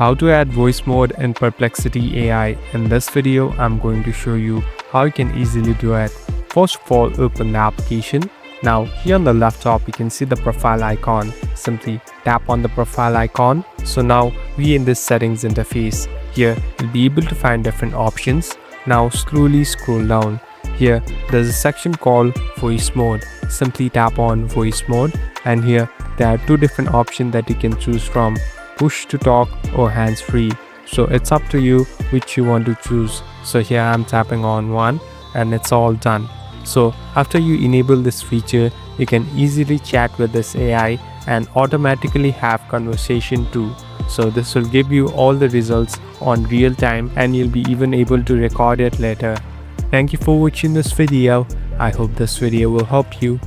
How to add voice mode in Perplexity AI. In this video, I'm going to show you how you can easily do it. First of all, open the application. Now here on the left top, you can see the profile icon. Simply tap on the profile icon. So now we in this settings interface. Here you'll be able to find different options. Now slowly scroll down. Here there's a section called voice mode. Simply tap on voice mode, and here there are two different options that you can choose from: push to talk or hands free. So it's up to you which you want to choose. So here I'm tapping on one and it's all done. So after you enable this feature, you can easily chat with this AI and automatically have conversation too. So this will give you all the results on real time, and you'll be even able to record it later. Thank you for watching this video. I hope this video will help you.